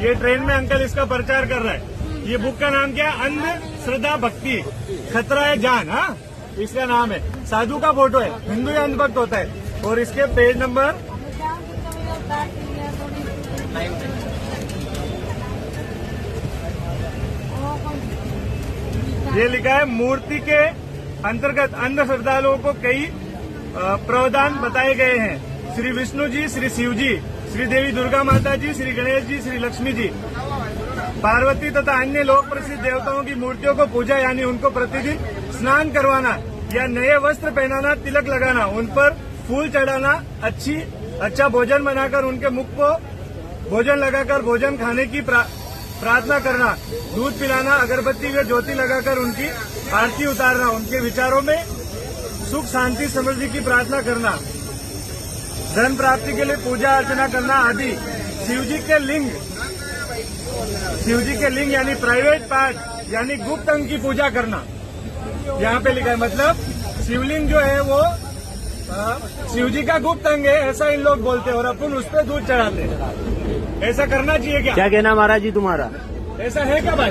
ये ट्रेन में अंकल इसका प्रचार कर रहा है। ये बुक का नाम क्या है? अंध श्रद्धा भक्ति खतरा है जान। हाँ, इसका नाम है। साधु का फोटो है, हिंदू या अंधभक्त होता है। और इसके पेज नंबर ये लिखा है, मूर्ति के अंतर्गत अंध श्रद्धालुओं को कई प्रावधान बताए गए हैं। श्री विष्णु जी, श्री शिव जी, श्री देवी दुर्गा माता जी, श्री गणेश जी, श्री लक्ष्मी जी, पार्वती तथा अन्य लोक प्रसिद्ध देवताओं की मूर्तियों को पूजा यानी उनको प्रतिदिन स्नान करवाना या नए वस्त्र पहनाना, तिलक लगाना, उन पर फूल चढ़ाना, अच्छा भोजन बनाकर उनके मुख को भोजन लगाकर भोजन खाने की प्रार्थना करना, दूध पिलाना, अगरबत्ती व ज्योति लगाकर उनकी आरती उतारना, उनके विचारों में सुख शांति समृद्धि की प्रार्थना करना, धन प्राप्ति के लिए पूजा अर्चना करना आदि। शिव जी के लिंग यानी प्राइवेट पार्ट यानी गुप्त अंग की पूजा करना। यहाँ पे लिखा है, मतलब शिवलिंग जो है वो शिव जी का गुप्त अंग है, ऐसा इन लोग बोलते हैं और अपन उस पर दूध चढ़ाते हैं। ऐसा करना चाहिए क्या? क्या कहना महाराज जी तुम्हारा? ऐसा है क्या भाई?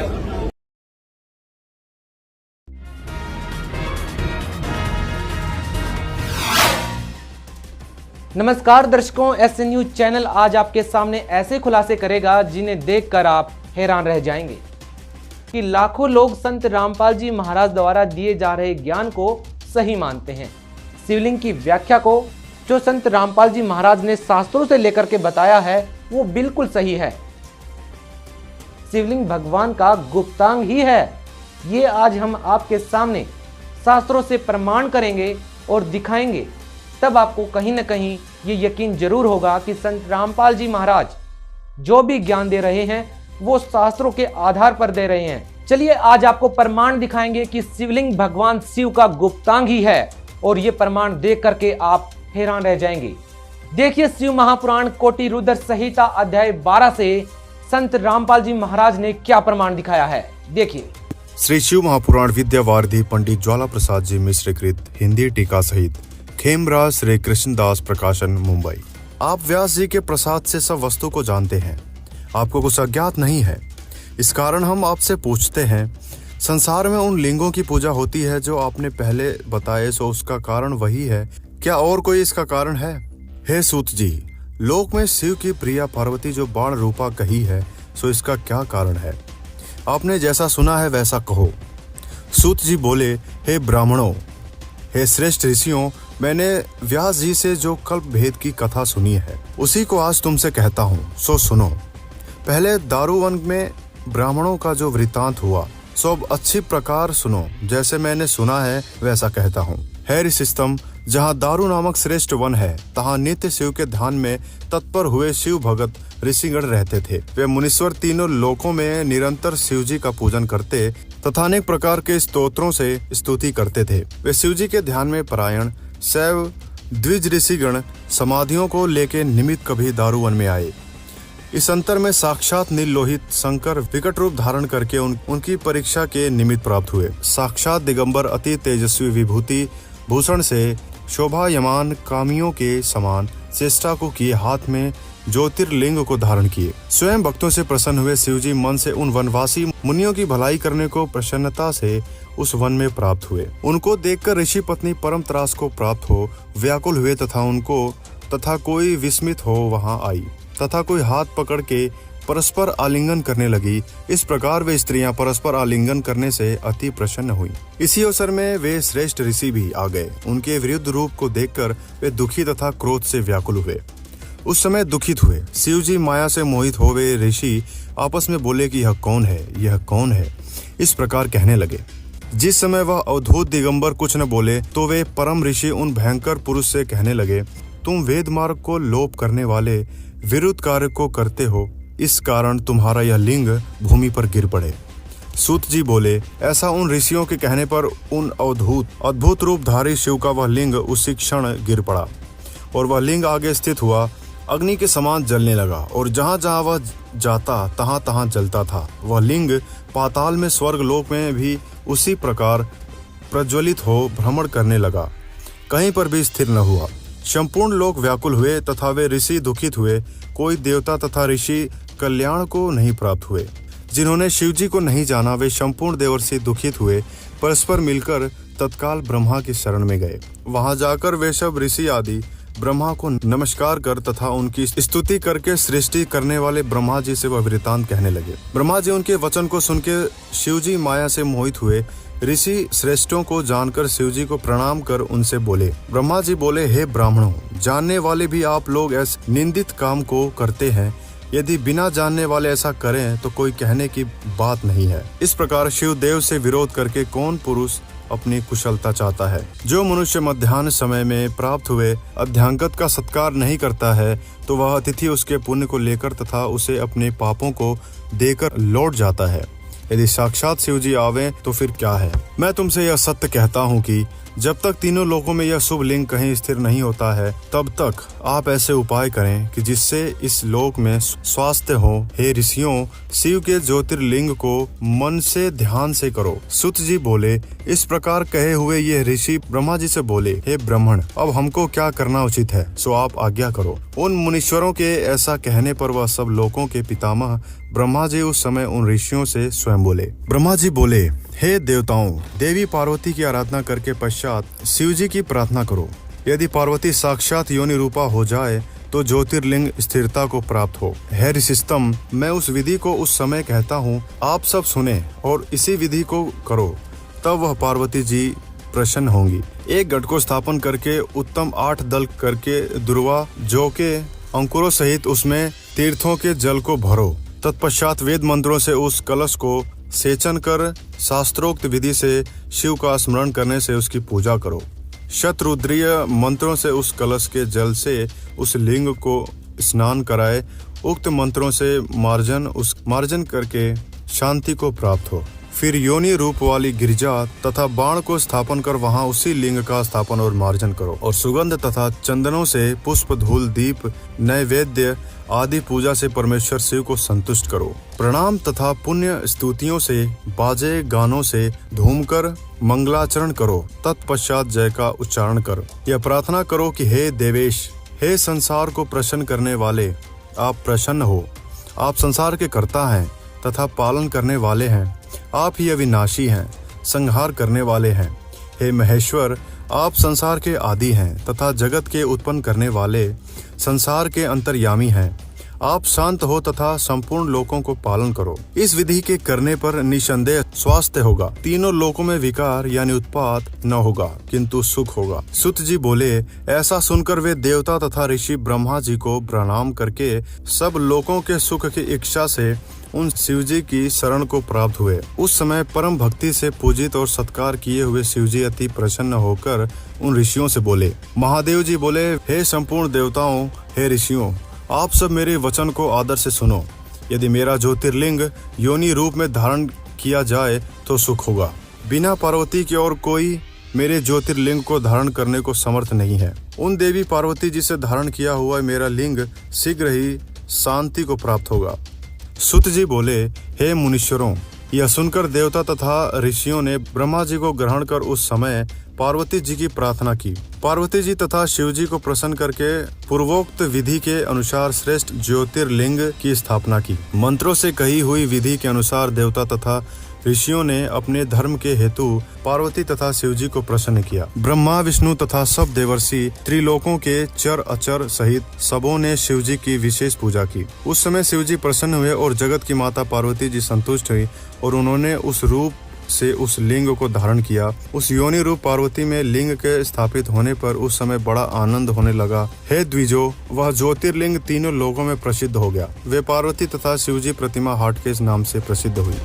नमस्कार दर्शकों, SN न्यूज चैनल आज आपके सामने ऐसे खुलासे करेगा जिन्हें देखकर आप हैरान रह जाएंगे कि लाखों लोग संत रामपाल जी महाराज द्वारा दिए जा रहे ज्ञान को सही मानते हैं। शिवलिंग की व्याख्या को जो संत रामपाल जी महाराज ने शास्त्रों से लेकर के बताया है वो बिल्कुल सही है। शिवलिंग भगवान का गुप्तांग ही है। ये आज हम आपके सामने शास्त्रों से प्रमाण करेंगे और दिखाएंगे, तब आपको कहीं न कहीं ये यकीन जरूर होगा कि संत रामपाल जी महाराज जो भी ज्ञान दे रहे हैं वो शास्त्रों के आधार पर दे रहे हैं। चलिए आज आपको प्रमाण दिखाएंगे कि शिवलिंग भगवान शिव का गुप्तांग ही है और ये प्रमाण देख करके आप हैरान रह जाएंगे। देखिए शिव महापुराण कोटि रुद्र संहिता अध्याय 12 से संत रामपाल जी महाराज ने क्या प्रमाण दिखाया है। देखिए। श्री शिव महापुराण विद्यावारिधि पंडित ज्वाला प्रसाद जी मिश्र कृत हिंदी टीका सहित खेमराज श्री कृष्णदास प्रकाशन मुंबई। आप व्यास जी के प्रसाद से सब वस्तु को जानते हैं, आपको कुछ अज्ञात नहीं है। इस कारण हम आपसे पूछते हैं, संसार में उन लिंगों की पूजा होती है जो आपने पहले बताए, सो उसका कारण वही है क्या और कोई इसका कारण है? हे सूत जी, लोक में शिव की प्रिया पार्वती जो बाण रूपा कही है, सो इसका क्या कारण है? आपने जैसा सुना है वैसा कहो। सूत जी बोले, हे ब्राह्मणों, हे श्रेष्ठ ऋषियों, मैंने व्यास जी से जो कल्प भेद की कथा सुनी है उसी को आज तुमसे कहता हूँ, सो सुनो। पहले दारुवन में ब्राह्मणों का जो वृतांत हुआ सो अब अच्छी प्रकार सुनो। जैसे मैंने सुना है वैसा कहता हूँ। है ऋषिस्तम, जहाँ दारू नामक श्रेष्ठ वन है, तहाँ नित्य शिव के ध्यान में तत्पर हुए शिव भगत ऋषिगण रहते थे। वे मुनीश्वर तीनों लोकों में निरंतर शिव जी का पूजन करते तथा अनेक प्रकार के स्तोत्रों से स्तुति करते थे। वे शिव जी के ध्यान में परायण शैव द्विज ऋषिगण समाधियों को लेके निमित्त कभी दारुवन में आए। इस अंतर में साक्षात नीलोहित शंकर विकट रूप धारण करके उनकी परीक्षा के निमित्त प्राप्त हुए। साक्षात दिगंबर अति तेजस्वी विभूति भूषण से शोभायमान कामियों के समान चेष्टा को किए, हाथ में ज्योतिर्लिंग को धारण किए। स्वयं भक्तों से प्रसन्न हुए शिवजी मन से उन वनवासी मुनियों की भलाई करने को प्रसन्नता से उस वन में प्राप्त हुए। उनको देखकर ऋषि पत्नी परम त्रास को प्राप्त हो व्याकुल हुए तथा कोई विस्मित हो वहां आई तथा कोई हाथ पकड़ के परस्पर आलिंगन करने लगी। इस प्रकार वे स्त्रियां परस्पर आलिंगन करने से अति प्रसन्न हुई। इसी अवसर में वे श्रेष्ठ ऋषि भी आ गए। उनके विरुद्ध रूप को देखकर वे दुखी तथा क्रोध से व्याकुल हुए। उस समय दुखित हुए शिव जी माया से मोहित हो वे ऋषि आपस में बोले कि यह कौन है, यह कौन है, इस प्रकार कहने लगे। जिस समय वह अवधूत दिगंबर कुछ न बोले तो वे परम ऋषि उन भयंकर पुरुष से कहने लगे, तुम वेद मार्ग को लोप करने वाले विरुद्ध कार्य को करते हो, इस कारण तुम्हारा यह लिंग भूमि पर गिर पड़े। सूत जी बोले, ऐसा उन ऋषियों के कहने पर उन अद्भुत रूपधारी शिव का वह लिंग उसी क्षण गिर पड़ा और वह लिंग आगे स्थित हुआ अग्नि के समान जलने लगा और जहाँ जहाँ वह जाता तहाँ तहाँ जलता था। वह लिंग पाताल में स्वर्ग लोक में भी उसी प्रकार प्रज्वलित हो भ्रमण करने लगा, कहीं पर भी स्थिर न हुआ। संपूर्ण लोक व्याकुल हुए तथा वे ऋषि दुखित हुए। कोई देवता तथा ऋषि कल्याण को नहीं प्राप्त हुए। जिन्होंने शिवजी को नहीं जाना वे संपूर्ण देवर्षि दुखित हुए, परस्पर मिलकर तत्काल ब्रह्मा की शरण में गए। वहां जाकर वे सब ऋषि आदि ब्रह्मा को नमस्कार कर तथा उनकी स्तुति करके सृष्टि करने वाले ब्रह्मा जी से वह वृतांत कहने लगे। ब्रह्मा जी उनके वचन को सुनकर शिवजी माया से मोहित हुए। ऋषि श्रेष्ठों को जानकर शिवजी को प्रणाम कर उनसे बोले। ब्रह्मा जी बोले, हे ब्राह्मणों, जानने वाले भी आप लोग ऐसे निंदित काम को करते हैं। यदि बिना जानने वाले ऐसा करें तो कोई कहने की बात नहीं है। इस प्रकार शिव देव से विरोध करके कौन पुरुष अपनी कुशलता चाहता है? जो मनुष्य मध्याह्न समय में प्राप्त हुए अध्यांगत का सत्कार नहीं करता है तो वह अतिथि उसके पुण्य को लेकर तथा उसे अपने पापों को देकर लौट जाता है। यदि साक्षात शिवजी आवे तो फिर क्या है? मैं तुमसे यह सत्य कहता हूँ कि जब तक तीनों लोकों में यह शुभ लिंग कहीं स्थिर नहीं होता है तब तक आप ऐसे उपाय करें कि जिससे इस लोक में स्वास्थ्य हो। हे ऋषियों, शिव के ज्योतिर्लिंग को मन से ध्यान से करो। सुत जी बोले। इस प्रकार कहे हुए ये ऋषि ब्रह्मा जी से बोले, हे ब्राह्मण, अब हमको क्या करना उचित है, सो आप आज्ञा करो। उन मुनीश्वरों के ऐसा कहने पर वह सब लोकों के पितामह ब्रह्मा जी उस समय उन ऋषियों से स्वयं बोले। ब्रह्मा जी बोले, हे देवताओं, देवी पार्वती की आराधना करके पश्चात शिव जी की प्रार्थना करो। यदि पार्वती साक्षात योनि रूपा हो जाए तो ज्योतिर्लिंग स्थिरता को प्राप्त हो। हे ऋषिस्तम, मैं उस विधि को उस समय कहता हूँ, आप सब सुने और इसी विधि को करो, तब वह पार्वती जी प्रसन्न होंगी। एक गढ़ को स्थापन करके उत्तम 8 दल करके दुर्वा जौ के अंकुरों सहित उसमें तीर्थों के जल को भरो। तत्पश्चात वेद मंत्रों से उस कलश को सेचन कर शास्त्रोक्त विधि से शिव का स्मरण करने से उसकी पूजा करो। शतरुद्रीय मंत्रों से उस कलश के जल से उस लिंग को स्नान कराए। उक्त मंत्रों से मार्जन करके शांति को प्राप्त हो। फिर योनि रूप वाली गिरिजा तथा बाण को स्थापन कर वहां उसी लिंग का स्थापन और मार्जन करो और सुगंध तथा चंदनों से पुष्प, धूल, दीप, नैवेद्य आदि पूजा से परमेश्वर शिव को संतुष्ट करो। प्रणाम तथा पुण्य स्तुतियों से, बाजे गानों से धूम कर मंगलाचरण करो। तत्पश्चात जय का उच्चारण कर यह प्रार्थना करो कि हे देवेश, हे संसार को प्रसन्न करने वाले, आप प्रसन्न हो। आप संसार के कर्ता हैं तथा पालन करने वाले हैं। आप ही अविनाशी हैं, संहार करने वाले हैं। हे महेश्वर, आप संसार के आदि हैं तथा जगत के उत्पन्न करने वाले, संसार के अंतर्यामी हैं। आप शांत हो तथा संपूर्ण लोकों को पालन करो। इस विधि के करने पर निसंदेह स्वास्थ्य होगा। तीनों लोकों में विकार यानी उत्पात न होगा किंतु सुख होगा। सुत जी बोले, ऐसा सुनकर वे देवता तथा ऋषि ब्रह्मा जी को प्रणाम करके सब लोकों के सुख की इच्छा से उन शिवजी की शरण को प्राप्त हुए। उस समय परम भक्ति से पूजित और सत्कार किए हुए शिवजी अति प्रसन्न होकर उन ऋषियों से बोले। महादेव जी बोले, हे संपूर्ण देवताओं, हे ऋषियों, आप सब मेरे वचन को आदर से सुनो। यदि मेरा ज्योतिर्लिंग योनि रूप में धारण किया जाए तो सुख होगा। बिना पार्वती के और कोई मेरे ज्योतिर्लिंग को धारण करने को समर्थ नहीं है। उन देवी पार्वती जी से धारण किया हुआ मेरा लिंग शीघ्र ही शांति को प्राप्त होगा। सुत जी बोले, हे मुनीश्वरों, यह सुनकर देवता तथा ऋषियों ने ब्रह्मा जी को ग्रहण कर उस समय पार्वती जी की प्रार्थना की। पार्वती जी तथा शिव जी को प्रसन्न करके पूर्वोक्त विधि के अनुसार श्रेष्ठ ज्योतिर्लिंग की स्थापना की। मंत्रों से कही हुई विधि के अनुसार देवता तथा ऋषियों ने अपने धर्म के हेतु पार्वती तथा शिवजी को प्रसन्न किया। ब्रह्मा, विष्णु तथा सब देवर्षि त्रिलोकों के चर अचर सहित सबों ने शिवजी की विशेष पूजा की। उस समय शिवजी प्रसन्न हुए और जगत की माता पार्वती जी संतुष्ट हुई और उन्होंने उस रूप से उस लिंग को धारण किया। उस योनि रूप पार्वती में लिंग के स्थापित होने पर उस समय बड़ा आनंद होने लगा। हे द्विजो, वह ज्योतिर्लिंग तीनों लोगों में प्रसिद्ध हो गया। वे पार्वती तथा शिवजी प्रतिमा हाट के नाम से प्रसिद्ध हुई।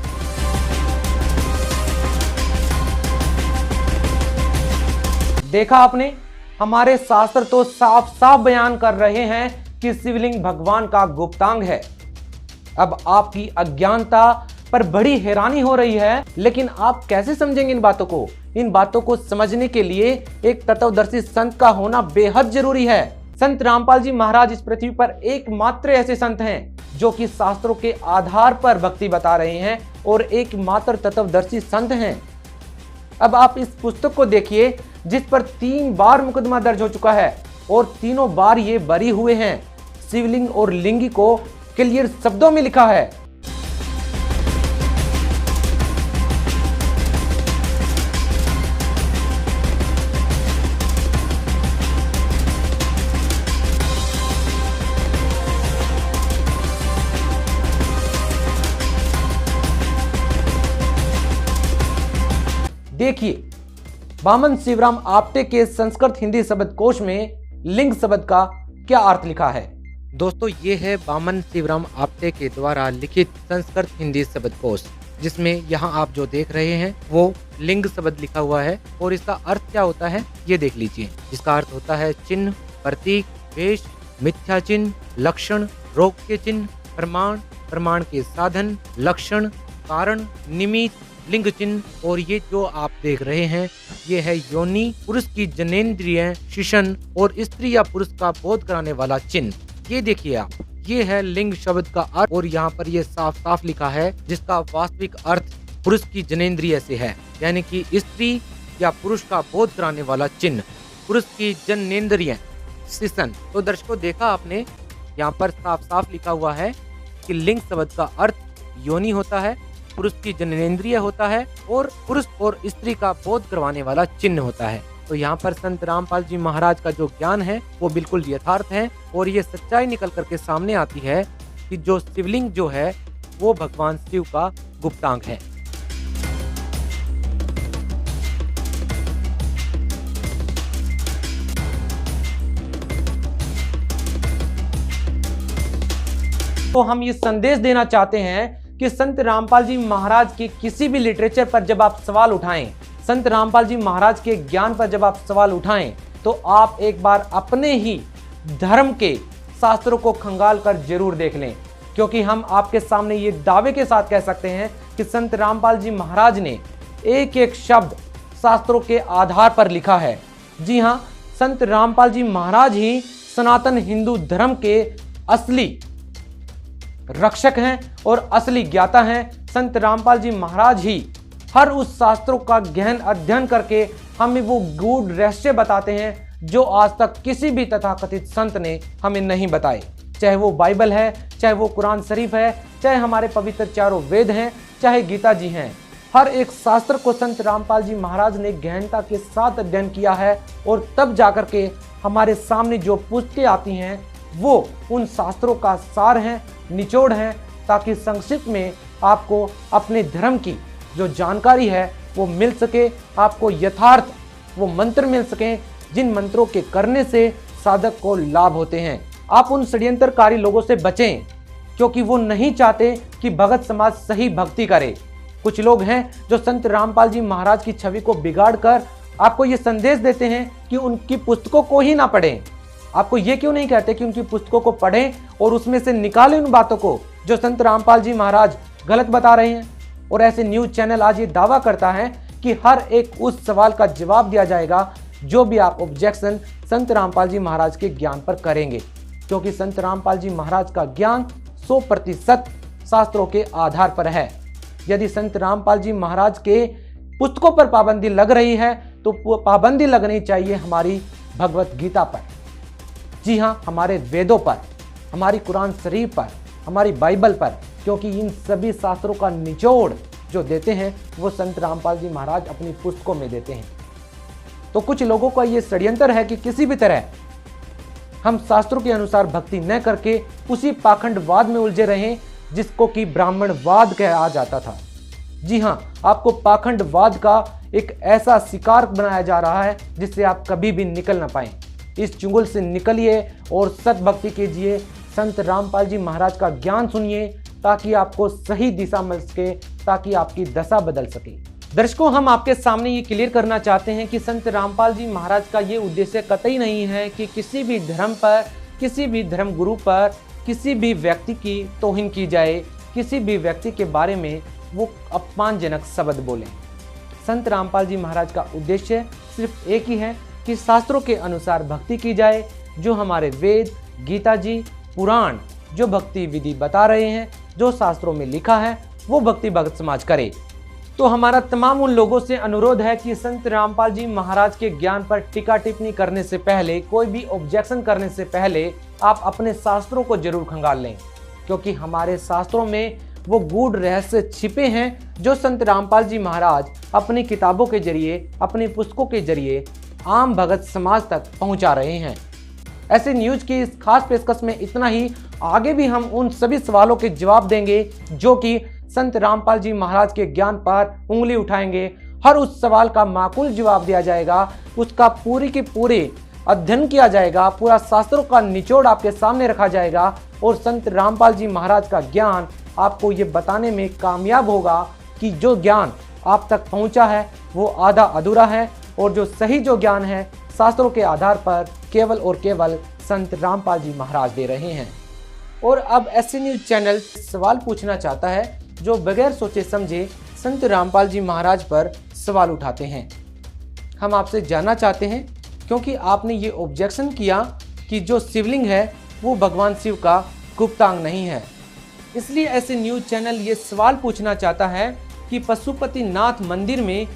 देखा आपने, हमारे शास्त्र तो साफ साफ बयान कर रहे हैं कि शिवलिंग भगवान का गुप्तांग है। अब आपकी अज्ञानता पर बड़ी हैरानी हो रही है, लेकिन आप कैसे समझेंगे इन बातों को? इन बातों को समझने के लिए एक तत्वदर्शी संत का होना बेहद जरूरी है। संत रामपाल जी महाराज इस पृथ्वी पर एकमात्र ऐसे संत हैं जो कि शास्त्रों के आधार पर भक्ति बता रहे हैं और एकमात्र तत्वदर्शी संत हैं। अब आप इस पुस्तक को देखिए जिस पर 3 बार मुकदमा दर्ज हो चुका है। और तीनों बार ये बरी हुए हैं। शिवलिंग और लिंगी को क्लियर शब्दों में लिखा है। देखिए वामन शिवराम आपटे के संस्कृत हिंदी शब्दकोश में लिंग शब्द का क्या अर्थ लिखा है। दोस्तों ये है वामन शिवराम आपटे के द्वारा लिखित संस्कृत हिंदी शब्दकोश, जिसमें यहाँ आप जो देख रहे हैं वो लिंग शब्द लिखा हुआ है। और इसका अर्थ क्या होता है ये देख लीजिए। इसका अर्थ होता है चिन्ह, प्रतीक, वेश, मिथ्या चिन्ह, लक्षण, रोग के चिन्ह, प्रमाण, प्रमाण के साधन, लक्षण, कारण, निमित्त, लिंग चिन्ह। और ये जो आप देख रहे हैं ये है योनि, पुरुष की जनेंद्रिय, शिशन और स्त्री या पुरुष का बोध कराने वाला चिन्ह। ये देखिए आप, ये है लिंग शब्द का अर्थ। और यहाँ पर ये साफ साफ लिखा है जिसका वास्तविक अर्थ पुरुष की जनेंद्रिय से है, यानी कि स्त्री या पुरुष का बोध कराने वाला चिन्ह, पुरुष की जनेंद्रिय, शिशन। तो दर्शकों देखा आपने, यहाँ पर साफ साफ लिखा हुआ है कि लिंग शब्द का अर्थ योनि होता है, पुरुष की जननेंद्रिय होता है और पुरुष और स्त्री का बोध करवाने वाला चिन्ह होता है। तो यहाँ पर संत रामपाल जी महाराज का जो ज्ञान है वो बिल्कुल यथार्थ है। और ये सच्चाई निकल करके सामने आती है कि जो शिवलिंग जो है वो भगवान शिव का गुप्तांग है। तो हम ये संदेश देना चाहते हैं कि संत रामपाल जी महाराज के किसी भी लिटरेचर पर जब आप सवाल उठाएं, संत रामपाल जी महाराज के ज्ञान पर जब आप सवाल उठाएं, तो आप एक बार अपने ही धर्म के शास्त्रों को खंगाल कर जरूर देख लें। क्योंकि हम आपके सामने ये दावे के साथ कह सकते हैं कि संत रामपाल जी महाराज ने एक एक शब्द शास्त्रों के आधार पर लिखा है। जी हाँ, संत रामपाल जी महाराज ही सनातन हिंदू धर्म के असली रक्षक हैं और असली ज्ञाता हैं। संत रामपाल जी महाराज ही हर उस शास्त्रों का गहन अध्ययन करके हमें वो गूढ़ रहस्य बताते हैं जो आज तक किसी भी तथाकथित संत ने हमें नहीं बताए। चाहे वो बाइबल है, चाहे वो कुरान शरीफ है, चाहे हमारे पवित्र चारों वेद हैं, चाहे गीता जी हैं, हर एक शास्त्र को संत रामपाल जी महाराज ने गहनता के साथ अध्ययन किया है। और तब जाकर के हमारे सामने जो पुस्तकें आती हैं वो उन शास्त्रों का सार हैं, निचोड़ हैं, ताकि संक्षिप्त में आपको अपने धर्म की जो जानकारी है वो मिल सके, आपको यथार्थ वो मंत्र मिल सके जिन मंत्रों के करने से साधक को लाभ होते हैं। आप उन षड्यंत्रकारी लोगों से बचें क्योंकि वो नहीं चाहते कि भगत समाज सही भक्ति करे। कुछ लोग हैं जो संत रामपाल जी महाराज की छवि को बिगाड़ कर आपको ये संदेश देते हैं कि उनकी पुस्तकों को ही ना पढ़ें। आपको ये क्यों नहीं कहते कि उनकी पुस्तकों को पढ़ें और उसमें से निकालें उन बातों को जो संत रामपाल जी महाराज गलत बता रहे हैं। और ऐसे न्यूज चैनल आज ये दावा करता है कि हर एक उस सवाल का जवाब दिया जाएगा जो भी आप ऑब्जेक्शन संत रामपाल जी महाराज के ज्ञान पर करेंगे। क्योंकि संत रामपाल जी महाराज का ज्ञान 100% शास्त्रों के आधार पर है। यदि संत रामपाल जी महाराज के पुस्तकों पर पाबंदी लग रही है तो पाबंदी लगनी चाहिए हमारी भगवत गीता पर, जी हाँ, हमारे वेदों पर, हमारी कुरान शरीफ पर, हमारी बाइबल पर। क्योंकि इन सभी शास्त्रों का निचोड़ जो देते हैं वो संत रामपाल जी महाराज अपनी पुस्तकों में देते हैं। तो कुछ लोगों का ये षड्यंत्र है कि किसी भी तरह हम शास्त्रों के अनुसार भक्ति न करके उसी पाखंडवाद में उलझे रहें जिसको कि ब्राह्मणवाद कहा जाता था। जी हाँ, आपको पाखंडवाद का एक ऐसा शिकार बनाया जा रहा है जिससे आप कभी भी निकल ना पाएं। इस चुंगल से निकलिए और सतभक्ति कीजिए, संत रामपाल जी महाराज का ज्ञान सुनिए ताकि आपको सही दिशा मिल सके, ताकि आपकी दशा बदल सके। दर्शकों, हम आपके सामने ये क्लियर करना चाहते हैं कि संत रामपाल जी महाराज का ये उद्देश्य कतई नहीं है कि किसी भी धर्म पर, किसी भी धर्म गुरु पर, किसी भी व्यक्ति की तौहीन की जाए, किसी भी व्यक्ति के बारे में वो अपमानजनक शब्द बोलें। संत रामपाल जी महाराज का उद्देश्य सिर्फ एक ही है कि शास्त्रों के अनुसार भक्ति की जाए। जो हमारे वेद, गीता जी, पुराण जो भक्ति विधि बता रहे हैं, जो शास्त्रों में लिखा है वो भक्ति भगत समाज करे। तो हमारा तमाम उन लोगों से अनुरोध है कि संत रामपाल जी महाराज के ज्ञान पर टीका टिप्पणी करने से पहले, कोई भी ऑब्जेक्शन करने से पहले आप अपने शास्त्रों को जरूर खंगाल लें, क्योंकि हमारे शास्त्रों में वो गूढ़ रहस्य छिपे हैं जो संत रामपाल जी महाराज अपनी किताबों के जरिए, अपनी पुस्तकों के जरिए आम भगत समाज तक पहुंचा रहे हैं। ऐसे न्यूज की इस खास पेशकश में इतना ही। आगे भी हम उन सभी सवालों के जवाब देंगे जो कि संत रामपाल जी महाराज के ज्ञान पर उंगली उठाएंगे। हर उस सवाल का माकूल जवाब दिया जाएगा, उसका पूरी के पूरे अध्ययन किया जाएगा, पूरा शास्त्रों का निचोड़ आपके सामने रखा जाएगा और संत रामपाल जी महाराज का ज्ञान आपको ये बताने में कामयाब होगा कि जो ज्ञान आप तक पहुंचा है वो आधा अधूरा है और जो सही जो ज्ञान है शास्त्रों के आधार पर केवल और केवल संत रामपाल जी महाराज दे रहे हैं। और अब ऐसे न्यूज चैनल सवाल पूछना चाहता है जो बगैर सोचे समझे संत रामपाल जी महाराज पर सवाल उठाते हैं। हम आपसे जानना चाहते हैं, क्योंकि आपने ये ऑब्जेक्शन किया कि जो शिवलिंग है वो भगवान शिव का गुप्तांग नहीं है, इसलिए ऐसे न्यूज चैनल ये सवाल पूछना चाहता है कि पशुपतिनाथ मंदिर में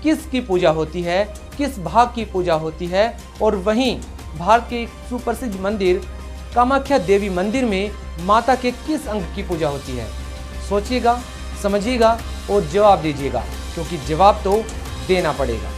किसकी पूजा होती है, किस भाग की पूजा होती है, और वहीं भारत के सुप्रसिद्ध मंदिर कामाख्या देवी मंदिर में माता के किस अंग की पूजा होती है। सोचिएगा, समझिएगा और जवाब दीजिएगा, क्योंकि जवाब तो देना पड़ेगा।